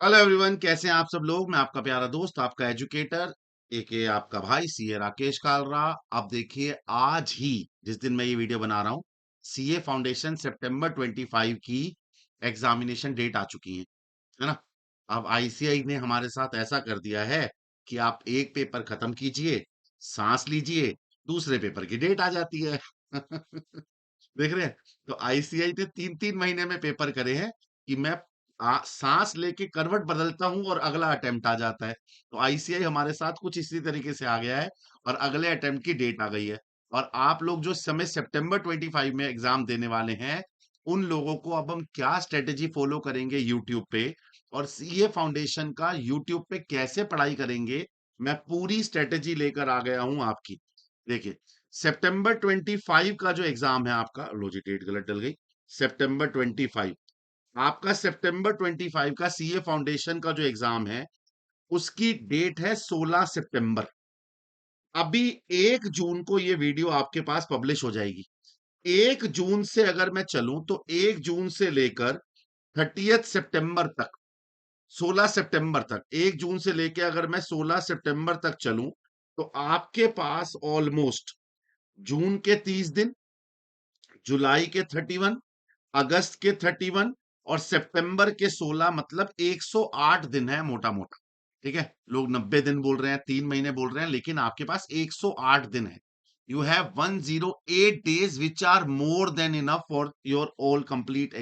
Hello everyone, कैसे हैं आप सब लोग। मैं आपका प्यारा दोस्त, आपका एजुकेटर एके आपका भाई सीए राकेश कालरा। आप देखिए, आज ही जिस दिन मैं ये वीडियो बना रहा हूँ, सीए फाउंडेशन सितंबर 25 की एग्जामिनेशन डेट आ चुकी है ना। अब आईसीआई ने हमारे साथ ऐसा कर दिया है कि आप एक पेपर खत्म कीजिए, सांस लीजिए, दूसरे पेपर की डेट आ जाती है। देख रहे हैं। तो आईसीआई ने 3-3 महीने में पेपर करे हैं कि मैं सांस लेके करवट बदलता हूं और अगला अटेम्प्ट आ जाता है। तो आईसीआई हमारे साथ कुछ इसी तरीके से आ गया है और अगले अटेम्प्ट की डेट आ गई है। और आप लोग जो इस समय सितंबर 25 में एग्जाम देने वाले हैं, उन लोगों को अब हम क्या स्ट्रेटेजी फॉलो करेंगे यूट्यूब पे और सीए फाउंडेशन का यूट्यूब पे कैसे पढ़ाई करेंगे, मैं पूरी स्ट्रेटेजी लेकर आ गया हूं आपकी। देखिए, सितंबर 25 का जो एग्जाम है आपका, लो जी डेट गलत डल गई। सितंबर 25, आपका सितंबर 25 का सीए फाउंडेशन का जो एग्जाम है, उसकी डेट है 16 सितंबर। अभी 1 जून को ये वीडियो आपके पास पब्लिश हो जाएगी। 1 जून से अगर मैं चलूं तो 1 जून से लेकर 30 सितंबर तक, 16 सितंबर तक, 1 जून से लेकर अगर मैं 16 सितंबर तक चलूं, तो आपके पास ऑलमोस्ट जून के 30 दिन, जुलाई के 31, अगस्त के 31 और सितंबर के 16, मतलब 108 दिन है मोटा मोटा। ठीक है, लोग 90 दिन बोल रहे हैं, 3 महीने बोल रहे हैं, लेकिन आपके पास 108 दिन है। You have 108 days which are more than enough for your all complete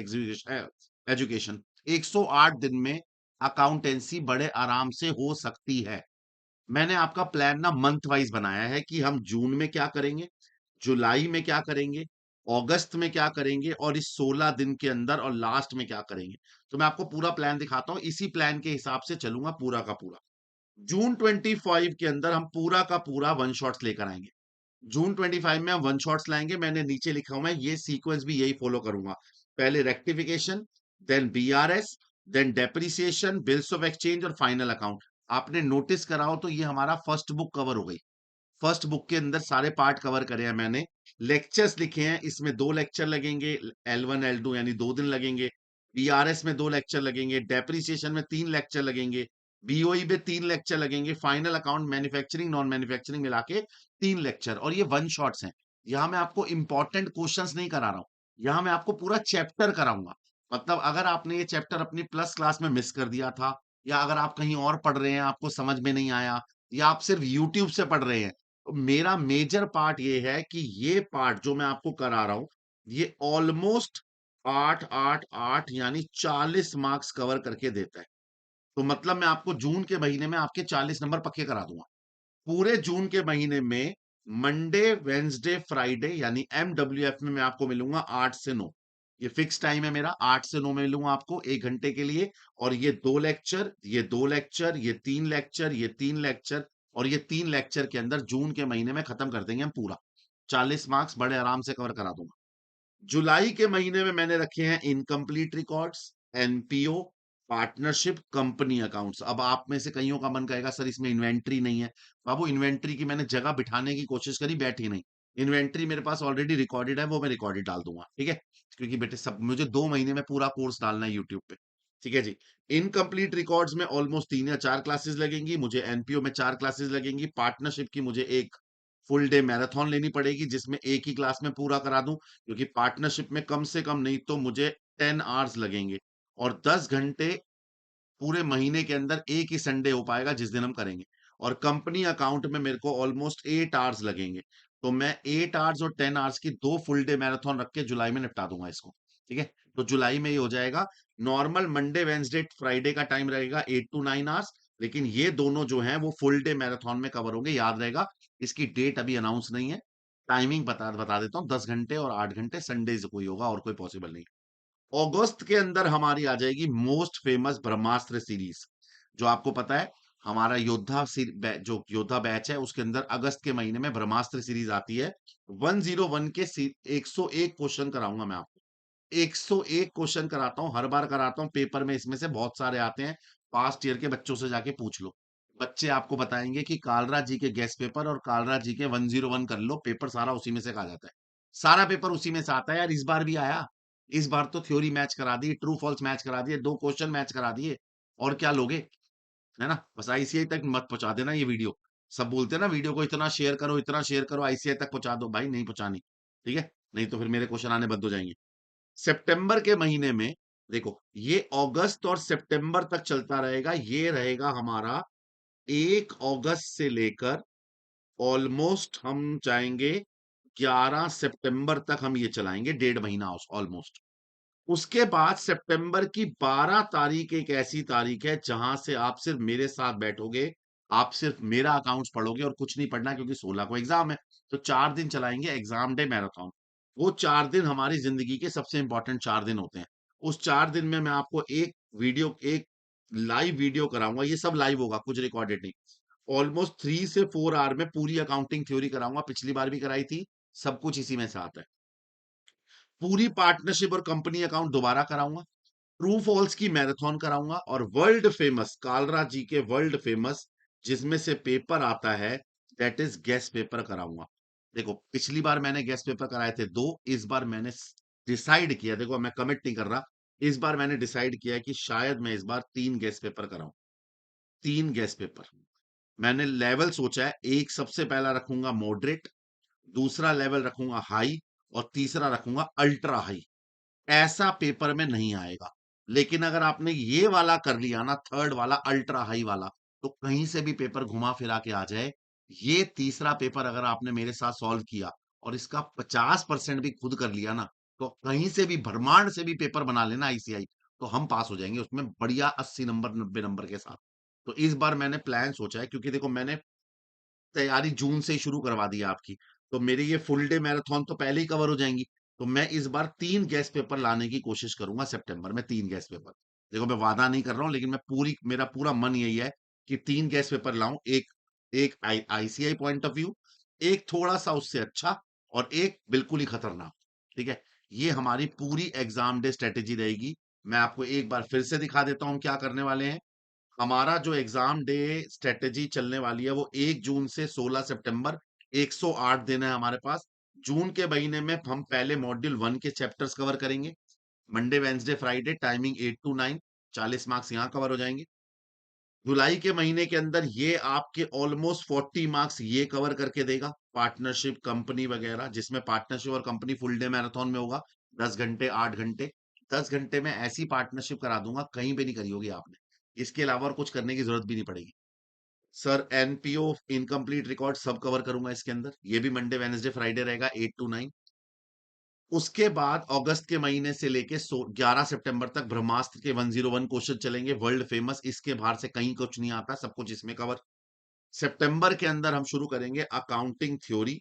education. 108 दिन में अकाउंटेंसी बड़े आराम से हो सकती है। मैंने आपका प्लान ना मंथ वाइज बनाया है कि हम जून में क्या करेंगे, जुलाई में क्या करेंगे, अगस्त में क्या करेंगे और इस 16 दिन के अंदर और लास्ट में क्या करेंगे। तो मैं आपको पूरा प्लान दिखाता हूं, इसी प्लान के हिसाब से चलूंगा पूरा का पूरा। जून 25 के अंदर हम पूरा का पूरा वन शॉट्स लेकर आएंगे। जून 25 में हम वन शॉट्स लाएंगे। मैंने नीचे लिखा हुआ है, ये सीक्वेंस भी यही फॉलो करूंगा। पहले rectification, then BRS, then depreciation, bills of exchange और फाइनल अकाउंट। आपने नोटिस करा हो तो ये हमारा फर्स्ट बुक कवर हो गई। फर्स्ट बुक के अंदर सारे पार्ट कवर करे हैं मैंने। लेक्चर्स लिखे हैं, इसमें 2 लेक्चर लगेंगे, L1 L2 यानी 2 दिन लगेंगे। बीआरएस में 2 लेक्चर लगेंगे, डेप्रिसिएशन में 3 लेक्चर लगेंगे, बीओई में 3 लेक्चर लगेंगे, final account manufacturing non manufacturing मिला के 3 लेक्चर। और ये वन शॉट्स हैं। यहाँ मैं आपको इंपॉर्टेंट क्वेश्चंस नहीं करा रहा हूँ, यहाँ मैं आपको पूरा चैप्टर कराऊंगा। मतलब अगर आपने ये चैप्टर अपनी प्लस क्लास में मिस कर दिया था, या अगर आप कहीं और पढ़ रहे हैं, आपको समझ में नहीं आया, या आप सिर्फ यूट्यूब से पढ़ रहे हैं, तो मेरा मेजर पार्ट ये है कि ये पार्ट जो मैं आपको करा रहा हूं, ये ऑलमोस्ट 8 8 8 यानी 40 मार्क्स कवर करके देता है। तो मतलब मैं आपको जून के महीने में आपके 40 नंबर पक्के करा दूंगा। पूरे जून के महीने में मंडे वेंसडे फ्राइडे यानी MWF में मैं आपको मिलूंगा 8 से 9। ये फिक्स टाइम है मेरा, 8 से 9 में मिलूंगा आपको 1 घंटे के लिए। और ये 2 लेक्चर, ये 2 लेक्चर, ये 3 लेक्चर, ये 3 लेक्चर और ये 3 लेक्चर के अंदर जून के महीने में खत्म कर देंगे हम पूरा। 40 मार्क्स बड़े आराम से कवर करा दूंगा। जुलाई के महीने में मैंने रखे हैं incomplete records, NPO, partnership, company accounts. अब आप में से कईयों का मन कहेगा सर इसमें इन्वेंट्री नहीं है। बाबू, इन्वेंट्री की मैंने जगह बिठाने की कोशिश करी, बैठी नहीं। इन्वेंट्री मेरे पास ऑलरेडी रिकॉर्डेड है, वो मैं रिकॉर्डेड डाल दूंगा। ठीक है, क्योंकि बेटे सब मुझे 2 महीने में पूरा कोर्स डालना है यूट्यूब पे। ठीक है जी। इनकम्प्लीट रिकॉर्ड्स में ऑलमोस्ट 3 या 4 क्लासेस लगेंगी मुझे, एनपीओ में 4 क्लासेस लगेंगी, पार्टनरशिप की मुझे एक फुल डे मैराथन लेनी पड़ेगी जिसमें एक ही क्लास में पूरा करा दूं, क्योंकि पार्टनरशिप में कम से कम नहीं तो मुझे 10 आवर्स लगेंगे। और 10 घंटे पूरे महीने के अंदर एक ही संडे हो पाएगा जिस दिन हम करेंगे। और कंपनी अकाउंट में मेरे को ऑलमोस्ट 8 आवर्स लगेंगे। तो मैं 8 आवर्स और 10 आवर्स की 2 फुल डे मैराथन रख के जुलाई में निपटा दूंगा इसको। ठीक है, तो जुलाई में ये हो जाएगा। नॉर्मल मंडे वेंसडे फ्राइडे का टाइम रहेगा 8 to 9 आवर्स, लेकिन ये दोनों जो हैं वो फुल डे मैराथन में कवर होंगे, याद रहेगा। इसकी डेट अभी अनाउंस नहीं है। टाइमिंग बता बता देता हूँ, 10 घंटे और 8 घंटे संडे से कोई होगा और कोई पॉसिबल नहीं। अगस्त के अंदर हमारी आ जाएगी मोस्ट फेमस ब्रह्मास्त्र सीरीज। जो आपको पता है, हमारा जो योद्धा बैच है उसके अंदर अगस्त के महीने में ब्रह्मास्त्र सीरीज आती है। 101 के 101 क्वेश्चन कराऊंगा मैं आपको। 101 क्वेश्चन कराता हूँ, हर बार कराता हूँ। पेपर में इसमें से बहुत सारे आते हैं, पास्ट ईयर के बच्चों से जाके पूछ लो। बच्चे आपको बताएंगे कि कालरा जी के गेस्ट पेपर और कालरा जी के 101 कर लो, पेपर सारा उसी में से कहा जाता है। सारा पेपर उसी में से आता है यार, इस बार भी आया। इस बार तो थ्योरी मैच करा दी, ट्रू फॉल्स मैच करा दिए, 2 क्वेश्चन मैच करा दिए। और क्या लोगे, है ना? बस आईसीआई तक मत पहुंचा देना ये वीडियो। सब बोलते हैं ना वीडियो को इतना शेयर करो, आईसीआई तक पहुंचा दो। भाई नहीं पहुंचानी, ठीक है? नहीं तो फिर मेरे क्वेश्चन आने बंद हो जाएंगे। सितंबर के महीने में देखो, ये अगस्त और सितंबर तक चलता रहेगा। ये रहेगा हमारा 1 अगस्त से लेकर ऑलमोस्ट हम जाएंगे 11 सितंबर तक, हम ये चलाएंगे 1.5 महीना ऑलमोस्ट। उसके बाद सितंबर की 12 तारीख एक ऐसी तारीख है जहां से आप सिर्फ मेरे साथ बैठोगे, आप सिर्फ मेरा अकाउंट्स पढ़ोगे और कुछ नहीं पढ़ना, क्योंकि 16 को एग्जाम है। तो 4 दिन चलाएंगे एग्जाम डे मैराथन। वो 4 दिन हमारी जिंदगी के सबसे इंपॉर्टेंट 4 दिन होते हैं। उस 4 दिन में मैं आपको एक लाइव वीडियो कराऊंगा। ये सब लाइव होगा, कुछ रिकॉर्डेड नहीं। ऑलमोस्ट 3 से 4 आवर में पूरी अकाउंटिंग थ्योरी कराऊंगा, पिछली बार भी कराई थी। सब कुछ इसी में से आता है। पूरी पार्टनरशिप और कंपनी अकाउंट दोबारा कराऊंगा। ट्रू फॉल्स की मैराथन कराऊंगा, और वर्ल्ड फेमस कालरा जी के वर्ल्ड फेमस जिसमें से पेपर आता है, दैट इज गेस्ट पेपर कराऊंगा। देखो पिछली बार मैंने गेस्ट पेपर कराए थे 2, इस बार मैंने डिसाइड किया, देखो मैं कमिट नहीं कर रहा, इस बार मैंने डिसाइड किया कि शायद मैं इस बार 3 गेस्ट पेपर कराऊं। 3 गेस्ट पेपर मैंने लेवल सोचा है। एक सबसे पहला रखूंगा मॉडरेट, दूसरा लेवल रखूंगा हाई, और तीसरा रखूंगा अल्ट्रा हाई। ऐसा पेपर में नहीं आएगा। लेकिन अगर आपने ये वाला कर लिया ना, थर्ड वाला अल्ट्रा हाई वाला, तो कहीं से भी पेपर घुमा फिरा के आ जाए। ये तीसरा पेपर अगर आपने मेरे साथ सॉल्व किया और इसका 50% भी खुद कर लिया ना, तो कहीं से भी ब्रह्मांड से भी पेपर बना लेना आईसीआई, तो हम पास हो जाएंगे उसमें बढ़िया 80 नंबर 90 नंबर के साथ। तो इस बार मैंने प्लान सोचा है, क्योंकि देखो मैंने तैयारी जून से ही शुरू करवा दी है आपकी, तो मेरी ये फुल डे मैराथन तो पहले ही कवर हो जाएंगी। तो मैं इस बार 3 गेस्ट पेपर लाने की कोशिश करूंगा सितंबर में, 3 गेस्ट पेपर। देखो मैं वादा नहीं कर रहा हूं, लेकिन मैं मेरा पूरा मन यही है कि 3 गेस्ट पेपर लाऊं। एक एक आईसीआई पॉइंट ऑफ व्यू, एक थोड़ा सा उससे अच्छा, और एक बिल्कुल ही खतरनाक। ठीक है, ये हमारी पूरी एग्जाम डे स्ट्रेटेजी रहेगी। मैं आपको एक बार फिर से दिखा देता हूं हम क्या करने वाले हैं। हमारा जो एग्जाम डे स्ट्रेटेजी चलने वाली है, वो 1 जून से 16 सितंबर, 108 दिन है हमारे पास। जून के महीने में हम पहले मॉड्यूल 1 के चैप्टर्स कवर करेंगे। Monday Wednesday Friday timing 8 to 9, 40 marks यहाँ कवर हो जाएंगे। जुलाई के महीने के अंदर ये आपके ऑलमोस्ट 40 मार्क्स ये कवर करके देगा, पार्टनरशिप कंपनी वगैरह, जिसमें पार्टनरशिप और कंपनी फुल डे मैराथन में होगा। 10 घंटे 8 घंटे, 10 घंटे में ऐसी पार्टनरशिप करा दूंगा कहीं पे नहीं करी होगी आपने। इसके अलावा और कुछ करने की जरूरत भी नहीं पड़ेगी। सर एनपीओ इनकम्प्लीट रिकॉर्ड सब कवर करूंगा इसके अंदर। ये भी मंडे वेडनेसडे फ्राइडे रहेगा 8 to 9। उसके बाद अगस्त के महीने से लेके 11 सितंबर तक ब्रह्मास्त्र के 101 क्वेश्चन चलेंगे, वर्ल्ड फेमस। इसके बाहर से कहीं कुछ नहीं आता, सब कुछ इसमें कवर। सितंबर के अंदर हम शुरू करेंगे अकाउंटिंग थ्योरी।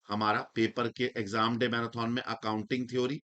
हमारा पेपर के एग्जाम डे मैराथन में अकाउंटिंग थ्योरी।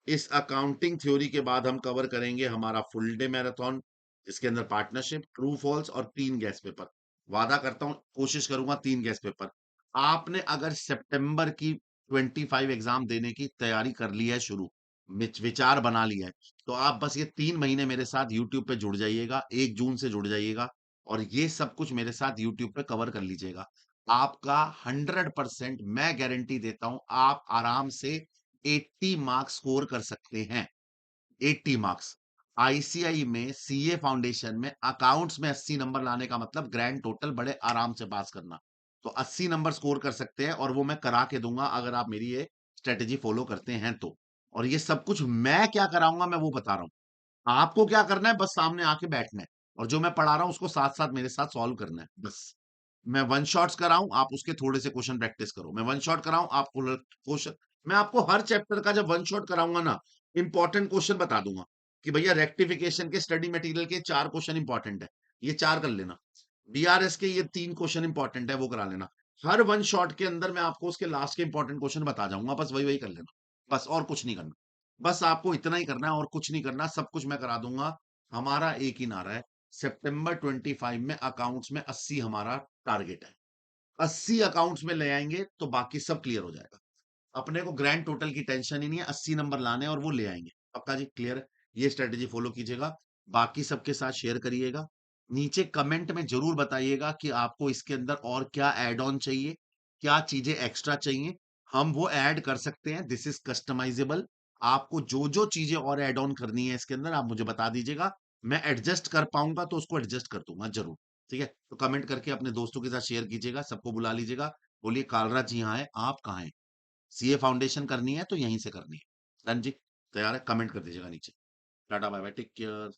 इस अकाउंटिंग थ्योरी के बाद हम कवर करेंगे हमारा फुल डे मैराथन, जिसके अंदर पार्टनरशिप, ट्रू फॉल्स और 3 गेस्ट पेपर। वादा करता हूं कोशिश करूंगा 3 गेस्ट पेपर। आपने अगर सितंबर की 25 एग्जाम देने की तैयारी कर ली है शुरू, विचार बना लिया है, तो आप बस ये 3 महीने मेरे साथ यूट्यूब पे जुड़ जाइएगा, 1 जून से जुड़ जाइएगा, और ये सब कुछ मेरे साथ यूट्यूब पे कवर कर लीजिएगा। आपका 100% मैं गारंटी देता हूं, आप आराम से 80 मार्क्स स्कोर कर सकते हैं। 80 मार्क्स आईसीआई में, सीए फाउंडेशन में, अकाउंट्स में 80 नंबर लाने का मतलब ग्रैंड टोटल बड़े आराम से पास करना। तो 80 नंबर स्कोर कर सकते हैं, और वो मैं करा के दूंगा अगर आप मेरी ये स्ट्रेटेजी फॉलो करते हैं तो। और ये सब कुछ मैं क्या कराऊंगा मैं वो बता रहा हूं। आपको क्या करना है, बस सामने आके बैठना है, और जो मैं पढ़ा रहा हूं उसको साथ साथ मेरे साथ सॉल्व करना है बस। मैं वन शॉट्स कराऊं, आप उसके थोड़े से क्वेश्चन प्रैक्टिस करो। मैं वन शॉट कराऊं, आप क्वेश्चन, मैं आपको हर चैप्टर का जब वन शॉट कराऊंगा ना, इंपॉर्टेंट क्वेश्चन बता दूंगा कि भैया रेक्टिफिकेशन के स्टडी मटेरियल के 4 क्वेश्चन इंपॉर्टेंट है, ये 4 कर लेना। बीआरएस के ये 3 क्वेश्चन इंपॉर्टेंट है, वो करा लेना। हर वन शॉट के अंदर मैं आपको उसके लास्ट के इंपॉर्टेंट क्वेश्चन बता जाऊंगा, बस वही वही कर लेना। बस और कुछ नहीं करना। बस आपको इतना ही करना है और कुछ नहीं करना, सब कुछ मैं करा दूंगा। हमारा एक ही नारा है, सितंबर 25 में अकाउंट्स में 80 हमारा टारगेट है। 80 अकाउंट्स में ले आएंगे तो बाकी सब क्लियर हो जाएगा। अपने को ग्रैंड टोटल की टेंशन ही नहीं है, 80 नंबर लाने हैं और वो ले आएंगे। पक्का जी, क्लियर है? ये स्ट्रेटेजी फॉलो कीजिएगा, बाकी सबके साथ शेयर करिएगा। नीचे कमेंट में जरूर बताइएगा कि आपको इसके अंदर और क्या ऐड ऑन चाहिए, क्या चीजें एक्स्ट्रा चाहिए, हम वो ऐड कर सकते हैं। This is customisable. आपको जो जो चीजें और ऐड ऑन करनी है इसके अंदर आप मुझे बता दीजिएगा, मैं एडजस्ट कर पाऊँगा तो उसको एडजस्ट कर दूँगा ज़रूर, ठीक है? तो कमेंट करके अपने दोस्तों के साथ शेयर कीजिएगा, सबको बुला लीजिएगा, बोलिए कालराज जी यहाँ हैं, आप कहाँ हैं? सीए फाउंडेशन करनी है तो यहीं से करनी है। डन जी? तैयार है? कमेंट कर दीजिएगा नीचे। Tata bye bye, take care.